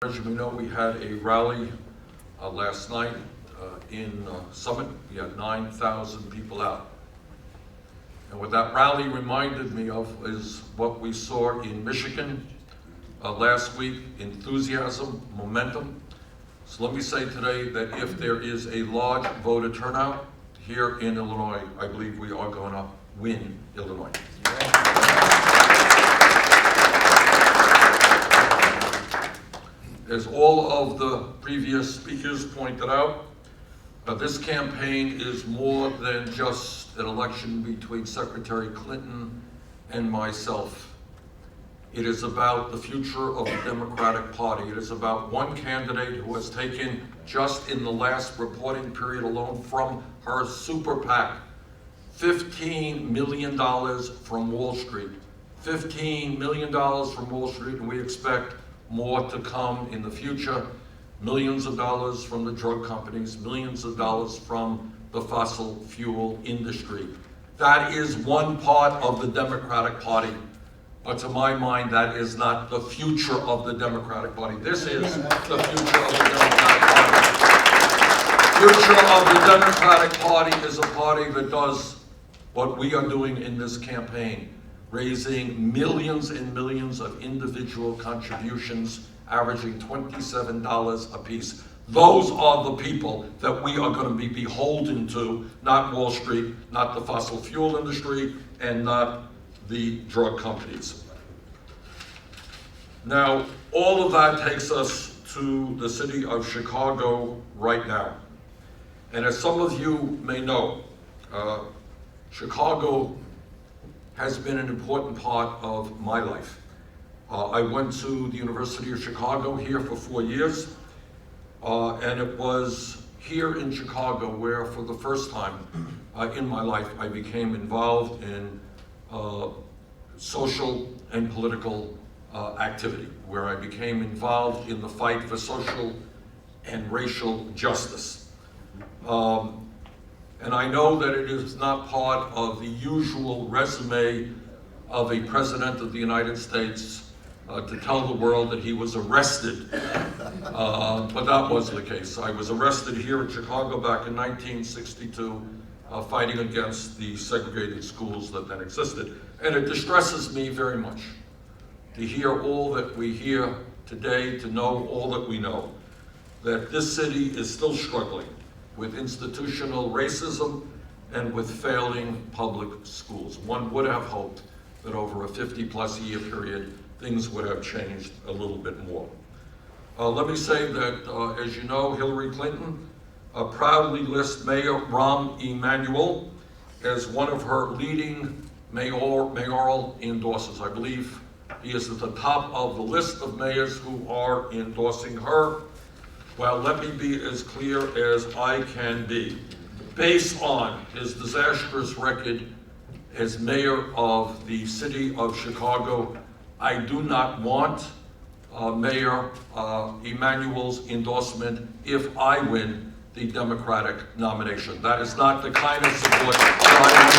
As you know, we had a rally last night in Summit. We had 9,000 people out. And what that rally reminded me of is what we saw in Michigan last week: enthusiasm, momentum. So let me say today that if there is a large voter turnout here in Illinois, I believe we are going to win Illinois. As all of the previous speakers pointed out, this campaign is more than just an election between Secretary Clinton and myself. It is about the future of the Democratic Party. It is about one candidate who has taken, just in the last reporting period alone, from her super PAC, $15 million from Wall Street. $15 million from Wall Street, and we expect more to come in the future. Millions of dollars from the drug companies, millions of dollars from the fossil fuel industry. That is one part of the Democratic Party. But to my mind, that is not the future of the Democratic Party. This is the future of the Democratic Party. The future of the Democratic Party is a party that does what we are doing in this campaign, raising millions and millions of individual contributions, averaging $27 apiece. Those are the people that we are going to be beholden to, not Wall Street, not the fossil fuel industry, and not the drug companies. Now, all of that takes us to the city of Chicago right now. And as some of you may know, Chicago has been an important part of my life. I went to the University of Chicago here for 4 years, and it was here in Chicago where, for the first time in my life, I became involved in social and political activity, where I became involved in the fight for social and racial justice. And I know that it is not part of the usual resume of a president of the United States to tell the world that he was arrested, but that was the case. I was arrested here in Chicago back in 1962, fighting against the segregated schools that then existed. And it distresses me very much to hear all that we hear today, to know all that we know, that this city is still struggling with institutional racism and with failing public schools. One would have hoped that over a 50-plus year period, things would have changed a little bit more. Let me say that, as you know, Hillary Clinton proudly lists Mayor Rahm Emanuel as one of her leading mayoral endorsers. I believe he is at the top of the list of mayors who are endorsing her. Well, let me be as clear as I can be. Based on his disastrous record as mayor of the city of Chicago, I do not want Mayor Emanuel's endorsement if I win the Democratic nomination. That is not the kind of support that I would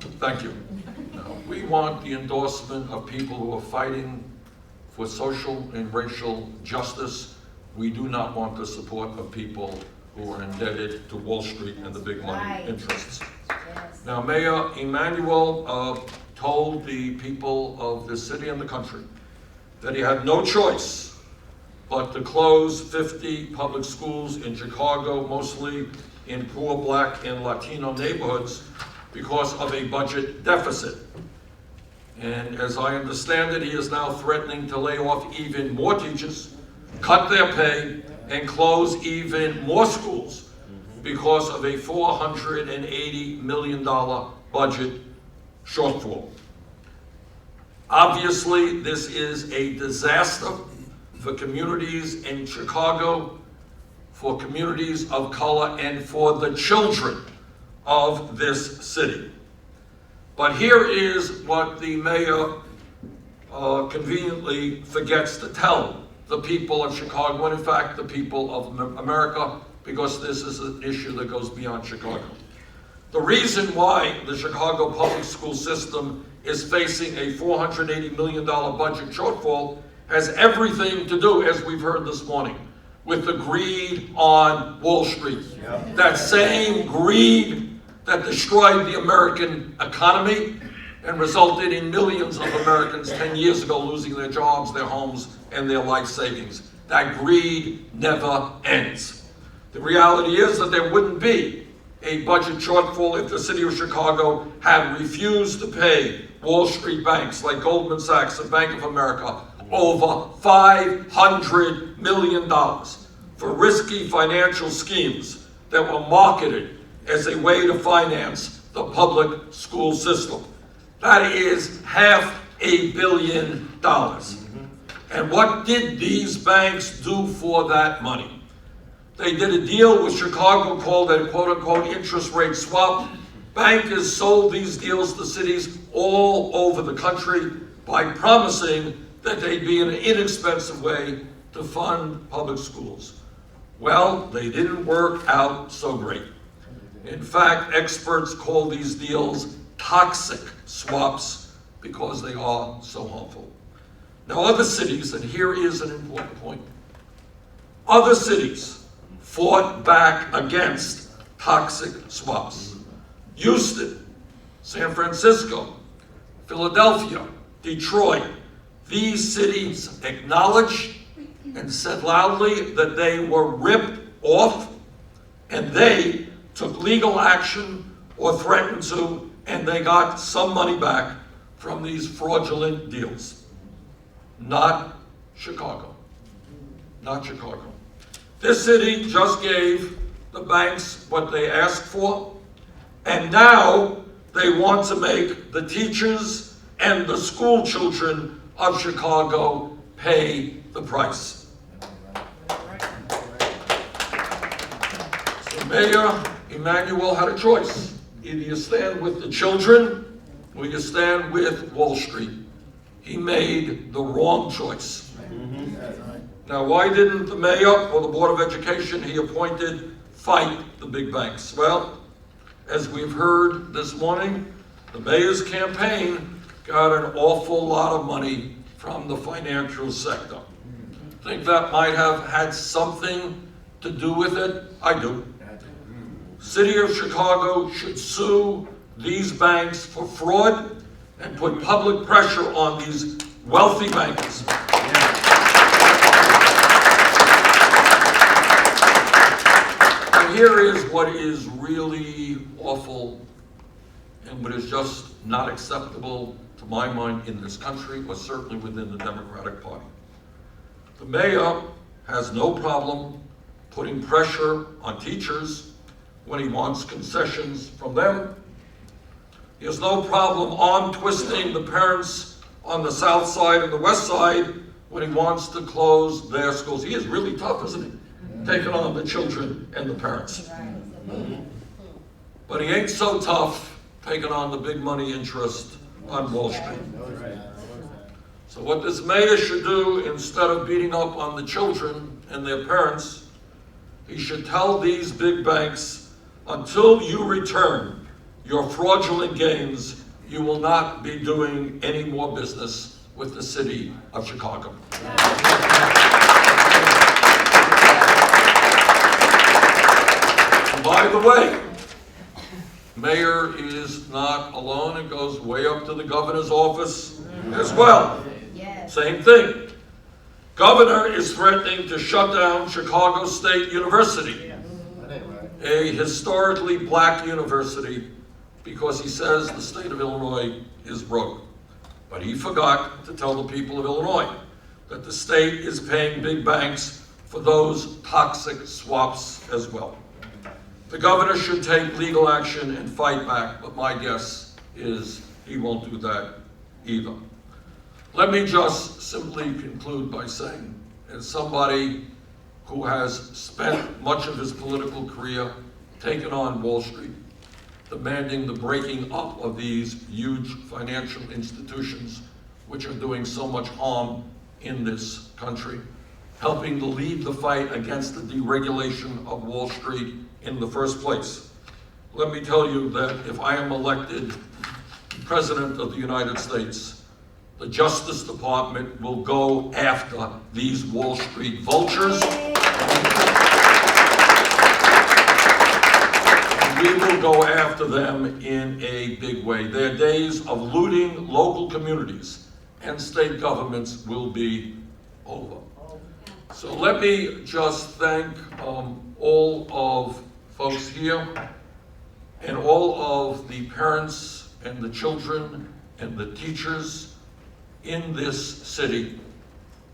expect. Thank you. We want the endorsement of people who are fighting for social and racial justice. We do not want the support of people who are indebted to Wall Street and the big money interests. Yes. Now, Mayor Emanuel told the people of the city and the country that he had no choice but to close 50 public schools in Chicago, mostly in poor Black and Latino neighborhoods, because of a budget deficit. And as I understand it, he is now threatening to lay off even more teachers, cut their pay, and close even more schools because of a $480 million budget shortfall. Obviously, this is a disaster for communities in Chicago, for communities of color, and for the children of this city. But here is what the mayor conveniently forgets to tell the people of Chicago, and in fact the people of America, because this is an issue that goes beyond Chicago. The reason why the Chicago public school system is facing a $480 million budget shortfall has everything to do, as we've heard this morning, with the greed on Wall Street. Yep. That same greed that destroyed the American economy and resulted in millions of Americans 10 years ago losing their jobs, their homes, and their life savings. That greed never ends. The reality is that there wouldn't be a budget shortfall if the city of Chicago had refused to pay Wall Street banks like Goldman Sachs and Bank of America over $500 million for risky financial schemes that were marketed as a way to finance the public school system. That is $500 million. And what did these banks do for that money? They did a deal with Chicago called a quote-unquote interest rate swap. Bankers sold these deals to cities all over the country by promising that they'd be an inexpensive way to fund public schools. Well, they didn't work out so great. In fact, experts call these deals toxic swaps because they are so harmful. Now, other cities, and here is an important point, other cities fought back against toxic swaps. Houston, San Francisco, Philadelphia, Detroit, these cities acknowledged and said loudly that they were ripped off, and they took legal action or threatened to, and they got some money back from these fraudulent deals. Not Chicago. Not Chicago. This city just gave the banks what they asked for, and now they want to make the teachers and the school children of Chicago pay the price. So Mayor Emanuel had a choice. Either you stand with the children or you stand with Wall Street. He made the wrong choice. Now, why didn't the mayor or the Board of Education he appointed fight the big banks? Well, as we've heard this morning, the mayor's campaign got an awful lot of money from the financial sector. Think that might have had something to do with it? I do. City of Chicago should sue these banks for fraud and put public pressure on these wealthy bankers. And here is what is really awful and what is just not acceptable to my mind in this country, or certainly within the Democratic Party. The mayor has no problem putting pressure on teachers when he wants concessions from them. He has no problem arm twisting the parents on the south side and the west side when he wants to close their schools. He is really tough, isn't he? Taking on the children and the parents. But he ain't so tough taking on the big money interest on Wall Street. So what this mayor should do, instead of beating up on the children and their parents, he should tell these big banks, until you return your fraudulent gains, you will not be doing any more business with the city of Chicago. And by the way, mayor is not alone. It goes way up to the governor's office as well. Same thing. Governor is threatening to shut down Chicago State University, a historically black university, because he says the state of Illinois is broke. But he forgot to tell the people of Illinois that the state is paying big banks for those toxic swaps as well. The governor should take legal action and fight back, but my guess is he won't do that either. Let me just simply conclude by saying, as somebody who has spent much of his political career taking on Wall Street, demanding the breaking up of these huge financial institutions which are doing so much harm in this country, helping to lead the fight against the deregulation of Wall Street in the first place. let me tell you that if I am elected President of the United States, the Justice Department will go after these Wall Street vultures. We will go after them in a big way. Their days of looting local communities and state governments will be over. So let me just thank all of folks here and all of the parents and the children and the teachers in this city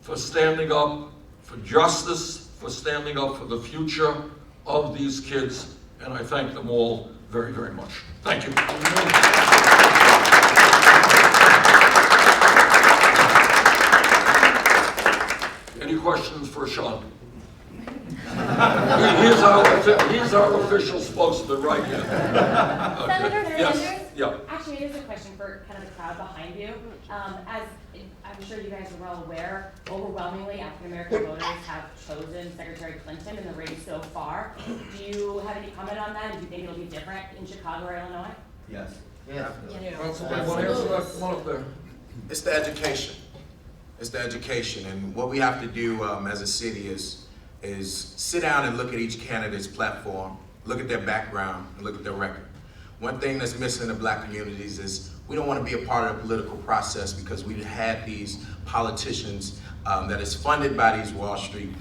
for standing up for justice, for standing up for the future of these kids. And I thank them all very, very much. Thank you. Any questions for Sean? He's our official spokesman right here. Okay. Senator Yes. Sanders? Yeah. Actually, it is a question for kind of the crowd behind you. As I'm sure you guys are well aware, overwhelmingly African-American voters have chosen Secretary Clinton in the race so far. Do you have any comment on that? Do you think it'll be different in Chicago or Illinois? Yes. Well, somebody want to answer that? Come on up there. It's the education. It's the education, and what we have to do as a city is sit down and look at each candidate's platform, look at their background, and look at their record. One thing that's missing in the black communities is we don't want to be a part of the political process because we've had these politicians that is funded by these Wall Street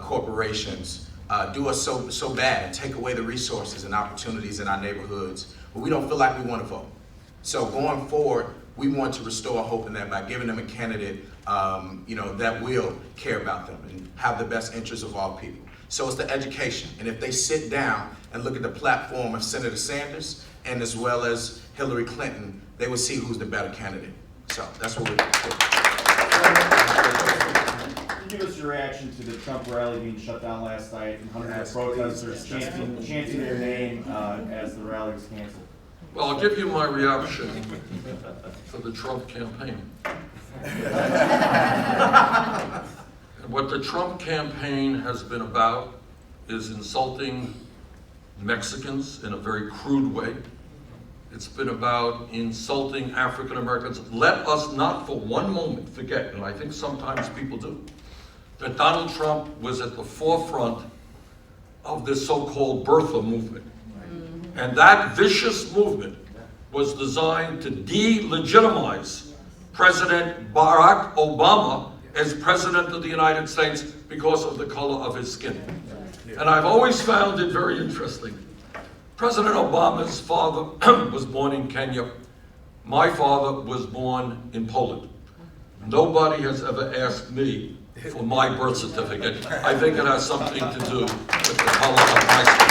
corporations do us so bad and take away the resources and opportunities in our neighborhoods, but we don't feel like we want to vote. So going forward, we want to restore hope in that by giving them a candidate that will care about them and have the best interests of all people. So it's the education. And if they sit down and look at the platform of Senator Sanders and as well as Hillary Clinton, they will see who's the better candidate. So that's what we're doing. Give us your reaction to the Trump rally being shut down last night and hundreds of protesters chanting their name as the rally was canceled. Well, I'll give you my reaction for the Trump campaign. And what the Trump campaign has been about is insulting Mexicans in a very crude way. It's been about insulting African Americans. Let us not for one moment forget, and I think sometimes people do, that Donald Trump was at the forefront of this so-called birther movement. And that vicious movement was designed to delegitimize President Barack Obama as President of the United States because of the color of his skin. And I've always found it very interesting. President Obama's father was born in Kenya. My father was born in Poland. Nobody has ever asked me for my birth certificate. I think it has something to do with the color of my skin.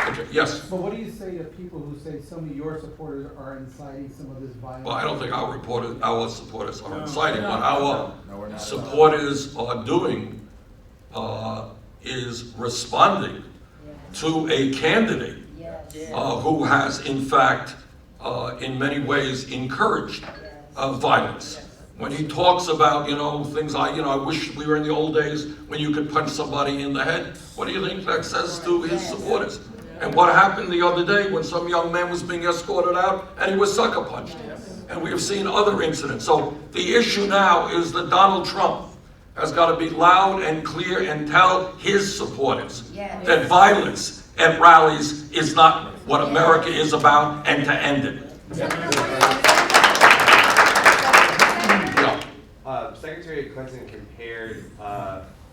Okay, yes? But what do you say to people who say some of your supporters are inciting some of this violence? Well, I don't think our supporters are inciting. What our supporters are doing is responding to a candidate who has, in fact, in many ways encouraged violence. When he talks about, things like, I wish we were in the old days when you could punch somebody in the head. What do you think that says to his supporters? And what happened the other day when some young man was being escorted out and he was sucker punched? And we have seen other incidents. So the issue now is that Donald Trump has got to be loud and clear and tell his supporters that violence at rallies is not what America is about, and to end it. Secretary Clinton compared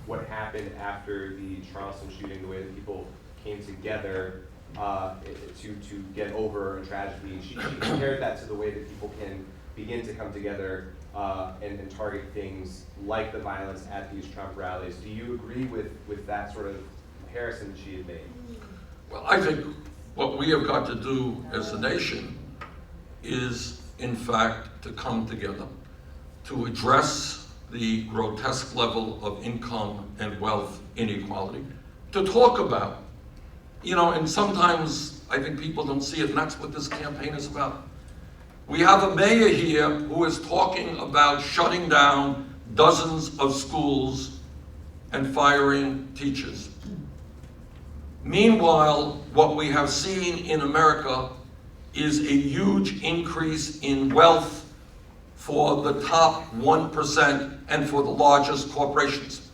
what happened after the Charleston shooting, the way that people came together to get over a tragedy. She compared that to the way that people can begin to come together and target things like the violence at these Trump rallies. Do you agree with that sort of comparison that she had made? Well, I think what we have got to do as a nation is, in fact, to come together to address the grotesque level of income and wealth inequality, to talk about, and sometimes I think people don't see it, and that's what this campaign is about. We have a mayor here who is talking about shutting down dozens of schools and firing teachers. Meanwhile, what we have seen in America is a huge increase in wealth for the top 1% and for the largest corporations.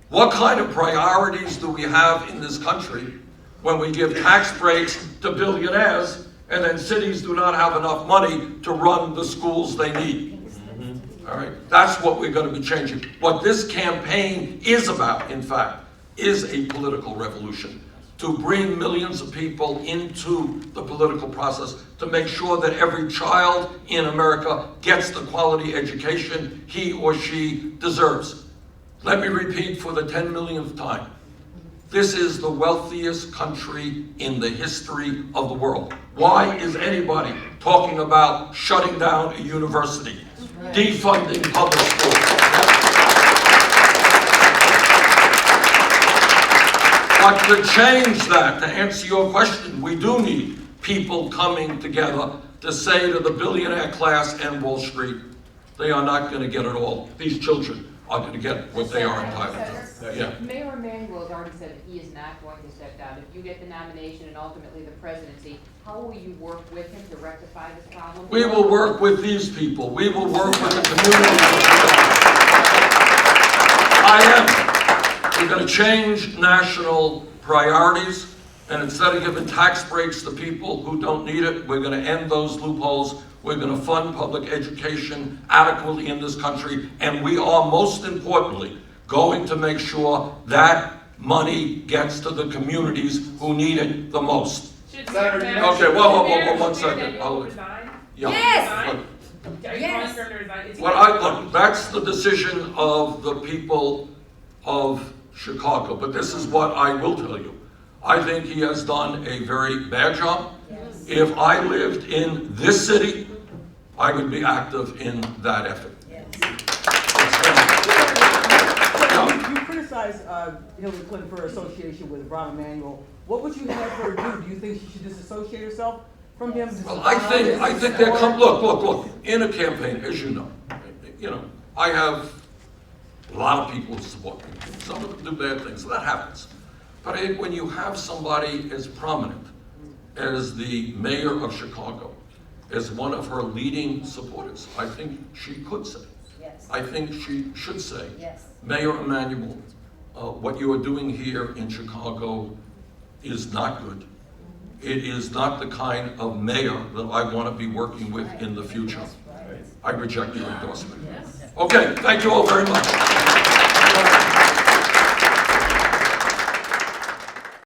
What kind of priorities do we have in this country when we give tax breaks to billionaires and then cities do not have enough money to run the schools they need? All right, that's what we're going to be changing. What this campaign is about, in fact, is a political revolution, to bring millions of people into the political process, to make sure that every child in America gets the quality education he or she deserves. Let me repeat for the 10 millionth time. This is the wealthiest country in the history of the world. Why is anybody talking about shutting down a university, defunding public schools? But to change that, to answer your question, we do need people coming together to say to the billionaire class and Wall Street, they are not going to get it all. These children are going to get what they are entitled to. Yeah. Mayor Emanuel has already said that he is not going to step down. If you get the nomination and ultimately the presidency, how will you work with him to rectify this problem? We will work with these people. We will work with the community. We're going to change national priorities, and instead of giving tax breaks to people who don't need it, we're going to end those loopholes. We're going to fund public education adequately in this country, and we are, most importantly, going to make sure that money gets to the communities who need it the most. Should Senator, Mayor- you know- Okay, whoa, Mayor- one should second. Mayor I'll- resign? Yeah. Yes. Resign? But- Are you calling for him to resign? Is he Well, gonna- look, that's the decision of the people of Chicago, but this is what I will tell you. I think he has done a very bad job. If I lived in this city, I would be active in that effort. You criticize Hillary Clinton for her association with Rahm Emanuel. What would you have her do? Do you think she should disassociate herself from him? Well, I think there come, look, in a campaign, as you know, I have a lot of people who support me. Some of them do bad things, so that happens. But when you have somebody as prominent as the mayor of Chicago, as one of her leading supporters, I think she could say, Yes. I think she should say, Yes. Mayor Emanuel, what you are doing here in Chicago is not good. It is not the kind of mayor that I want to be working with in the future. I reject your endorsement. Okay, thank you all very much.